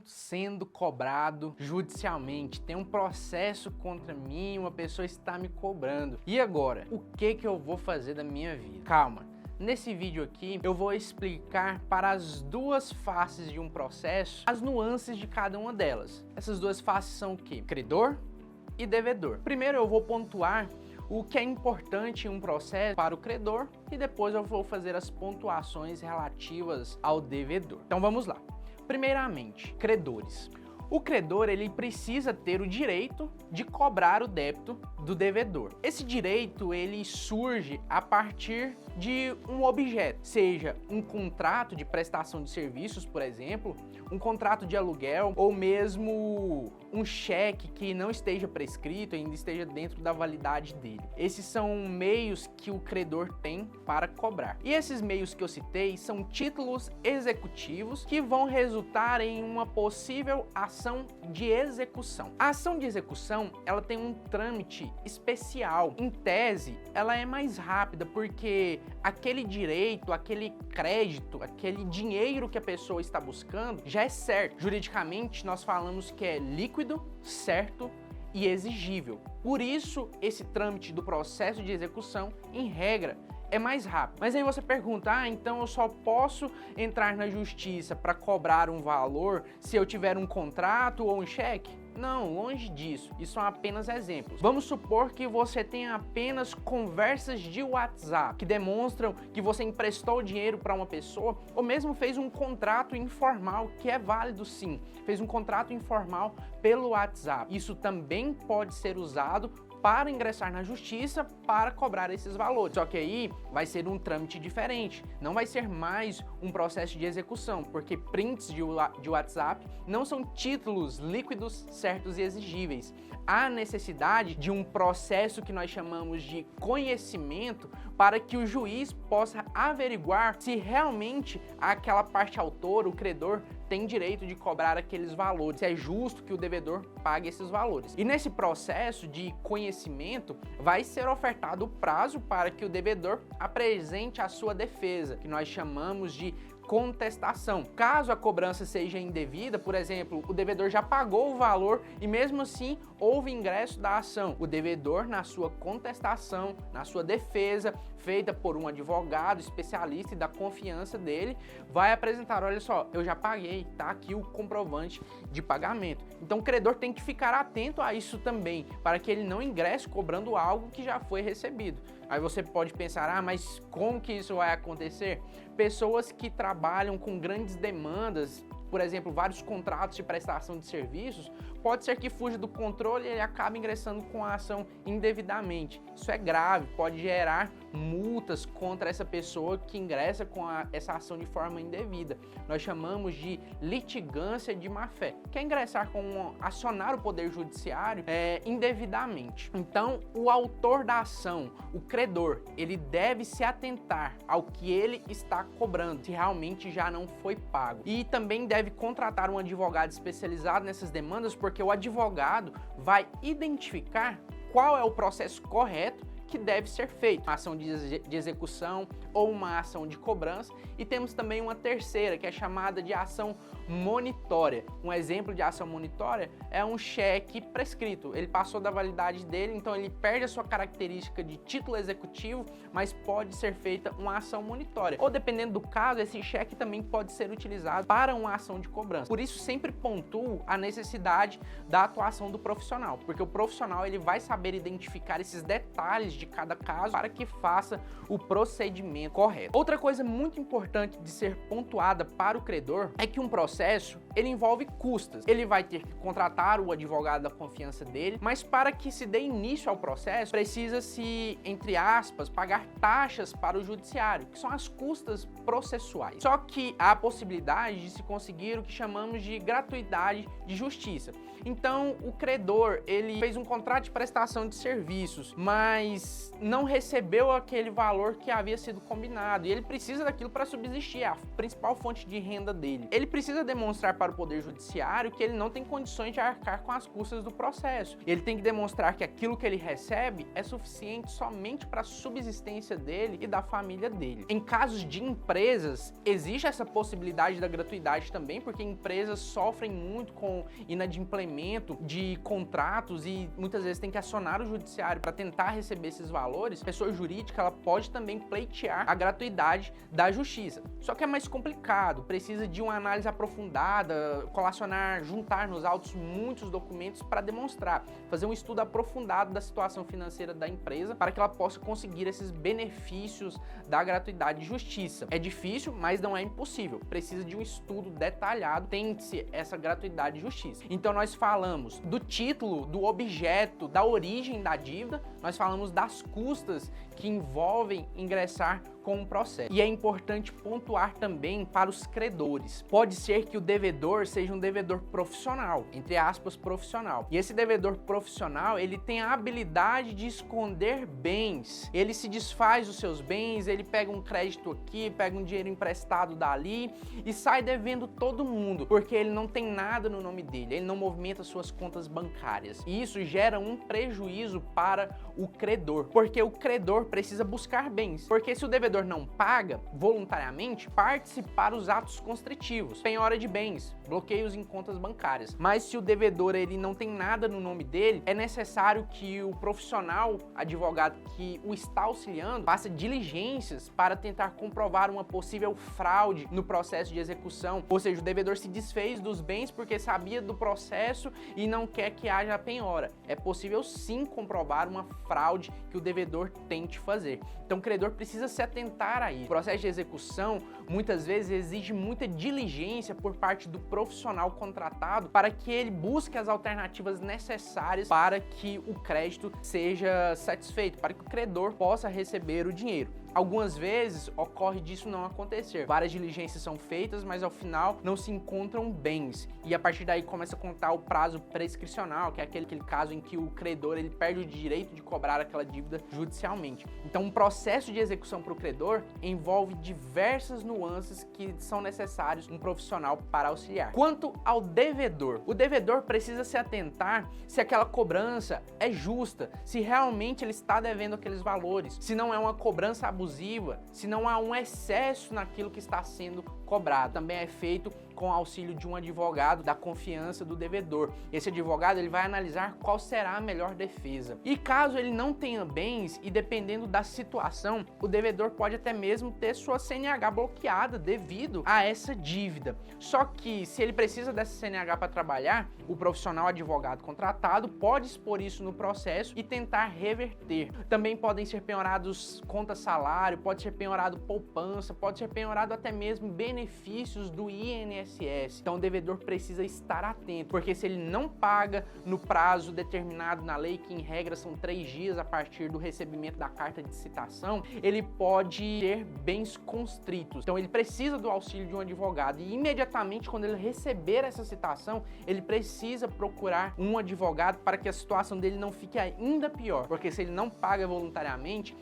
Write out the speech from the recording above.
sendo cobrado judicialmente, tem um processo contra mim, uma pessoa está me cobrando. E agora, o que eu vou fazer da minha vida? Calma. Nesse vídeo aqui, eu vou explicar para as duas faces de um processo, as nuances de cada uma delas. Essas duas faces são o quê? Credor e devedor. Primeiro eu vou pontuar o que é importante em um processo para o credor e depois eu vou fazer as pontuações relativas ao devedor. Então vamos lá. Primeiramente, credores. O credor ele precisa ter o direito de cobrar o débito do devedor. Esse direito ele surge a partir de um objeto, seja um contrato de prestação de serviços, por exemplo, um contrato de aluguel ou mesmo um cheque que não esteja prescrito, ainda esteja dentro da validade dele. Esses são meios que o credor tem para cobrar. E esses meios que eu citei são títulos executivos que vão resultar em uma possível ação de execução. A ação de execução, ela tem um trâmite especial. Em tese, ela é mais rápida porque aquele direito, aquele crédito, aquele dinheiro que a pessoa está buscando já é certo. Juridicamente, nós falamos que é líquido, certo e exigível. Por isso, esse trâmite do processo de execução, em regra, é mais rápido. Mas aí você pergunta, então eu só posso entrar na justiça para cobrar um valor se eu tiver um contrato ou um cheque? Não, longe disso. Isso são apenas exemplos. Vamos supor que você tenha apenas conversas de WhatsApp que demonstram que você emprestou dinheiro para uma pessoa ou mesmo fez um contrato informal, que é válido sim. Fez um contrato informal pelo WhatsApp. Isso também pode ser usado para ingressar na justiça para cobrar esses valores. Só que aí vai ser um trâmite diferente, não vai ser mais um processo de execução, porque prints de WhatsApp não são títulos líquidos, certos e exigíveis. Há necessidade de um processo que nós chamamos de conhecimento para que o juiz possa averiguar se realmente aquela parte autora, o credor, tem direito de cobrar aqueles valores, se é justo que o devedor pague esses valores. E nesse processo de conhecimento, vai ser ofertado o prazo para que o devedor apresente a sua defesa, que nós chamamos de contestação. Caso a cobrança seja indevida, por exemplo, o devedor já pagou o valor e mesmo assim houve ingresso da ação. O devedor, na sua contestação, na sua defesa, feita por um advogado especialista e da confiança dele, vai apresentar, olha só, eu já paguei, tá aqui o comprovante de pagamento. Então o credor tem que ficar atento a isso também, para que ele não ingresse cobrando algo que já foi recebido. Aí você pode pensar, mas como que isso vai acontecer? Pessoas que trabalham com grandes demandas, por exemplo, vários contratos de prestação de serviços, pode ser que fuja do controle e ele acabe ingressando com a ação indevidamente. Isso é grave, pode gerar multas contra essa pessoa que ingressa com essa ação de forma indevida. Nós chamamos de litigância de má-fé, que é ingressar acionar o poder judiciário indevidamente. Então, o autor da ação, o credor, ele deve se atentar ao que ele está cobrando, se realmente já não foi pago. E também deve contratar um advogado especializado nessas demandas, porque o advogado vai identificar qual é o processo correto que deve ser feito, uma ação de execução ou uma ação de cobrança, e temos também uma terceira, que é chamada de ação monitória. Um exemplo de ação monitória é um cheque prescrito, ele passou da validade dele, então ele perde a sua característica de título executivo, mas pode ser feita uma ação monitória. Ou dependendo do caso, esse cheque também pode ser utilizado para uma ação de cobrança. Por isso sempre pontuo a necessidade da atuação do profissional, porque o profissional ele vai saber identificar esses detalhes de cada caso para que faça o procedimento correto. Outra coisa muito importante de ser pontuada para o credor é que um processo ele envolve custas. Ele vai ter que contratar o advogado da confiança dele, mas para que se dê início ao processo, precisa-se, entre aspas, pagar taxas para o judiciário, que são as custas processuais. Só que há a possibilidade de se conseguir o que chamamos de gratuidade de justiça. Então, o credor, ele fez um contrato de prestação de serviços, mas mas não recebeu aquele valor que havia sido combinado, e ele precisa daquilo para subsistir, é a principal fonte de renda dele. Ele precisa demonstrar para o Poder Judiciário que ele não tem condições de arcar com as custas do processo. Ele tem que demonstrar que aquilo que ele recebe é suficiente somente para a subsistência dele e da família dele. Em casos de empresas, existe essa possibilidade da gratuidade também, porque empresas sofrem muito com inadimplemento de contratos e muitas vezes tem que acionar o judiciário para tentar receber esses valores. A pessoa jurídica, ela pode também pleitear a gratuidade da justiça. Só que é mais complicado, precisa de uma análise aprofundada, colacionar, juntar nos autos muitos documentos para demonstrar, fazer um estudo aprofundado da situação financeira da empresa para que ela possa conseguir esses benefícios da gratuidade de justiça. É difícil, mas não é impossível. Precisa de um estudo detalhado, tem-se essa gratuidade de justiça. Então nós falamos do título, do objeto, da origem da dívida, nós falamos das custas que envolvem ingressar com o processo. E é importante pontuar também para os credores. Pode ser que o devedor seja um devedor profissional, entre aspas, profissional. E esse devedor profissional, ele tem a habilidade de esconder bens. Ele se desfaz dos seus bens, ele pega um crédito aqui, pega um dinheiro emprestado dali e sai devendo todo mundo, porque ele não tem nada no nome dele, ele não movimenta suas contas bancárias. E isso gera um prejuízo para o credor, porque o credor precisa buscar bens. Porque se o devedor não paga voluntariamente, participar os atos constritivos, penhora de bens, bloqueios em contas bancárias. Mas se o devedor ele não tem nada no nome dele, é necessário que o profissional advogado que o está auxiliando faça diligências para tentar comprovar uma possível fraude no processo de execução. Ou seja, o devedor se desfez dos bens porque sabia do processo e não quer que haja a penhora. É possível sim comprovar uma fraude que o devedor tente fazer. Então o credor precisa se atentar a isso. O processo de execução muitas vezes exige muita diligência por parte do profissional contratado para que ele busque as alternativas necessárias para que o crédito seja satisfeito, para que o credor possa receber o dinheiro. Algumas vezes ocorre disso não acontecer. Várias diligências são feitas, mas ao final não se encontram bens. E a partir daí começa a contar o prazo prescricional, que é aquele caso em que o credor ele perde o direito de cobrar aquela dívida judicialmente. Então, um processo de execução para o credor envolve diversas nuances que são necessários um profissional para auxiliar. Quanto ao devedor, o devedor precisa se atentar se aquela cobrança é justa, se realmente ele está devendo aqueles valores, se não é uma cobrança abusiva, se não há um excesso naquilo que está sendo cobrado. Também é feito com o auxílio de um advogado da confiança do devedor. Esse advogado ele vai analisar qual será a melhor defesa. E caso ele não tenha bens e dependendo da situação, o devedor pode até mesmo ter sua CNH bloqueada devido a essa dívida. Só que se ele precisa dessa CNH para trabalhar, o profissional advogado contratado pode expor isso no processo e tentar reverter. Também podem ser penhorados conta salário, pode ser penhorado poupança, pode ser penhorado até mesmo benefícios do INSS. Então o devedor precisa estar atento, porque se ele não paga no prazo determinado na lei, que em regra são 3 dias a partir do recebimento da carta de citação, ele pode ter bens constritos. Então ele precisa do auxílio de um advogado e imediatamente quando ele receber essa citação, ele precisa procurar um advogado para que a situação dele não fique ainda pior, porque se ele não paga voluntariamente,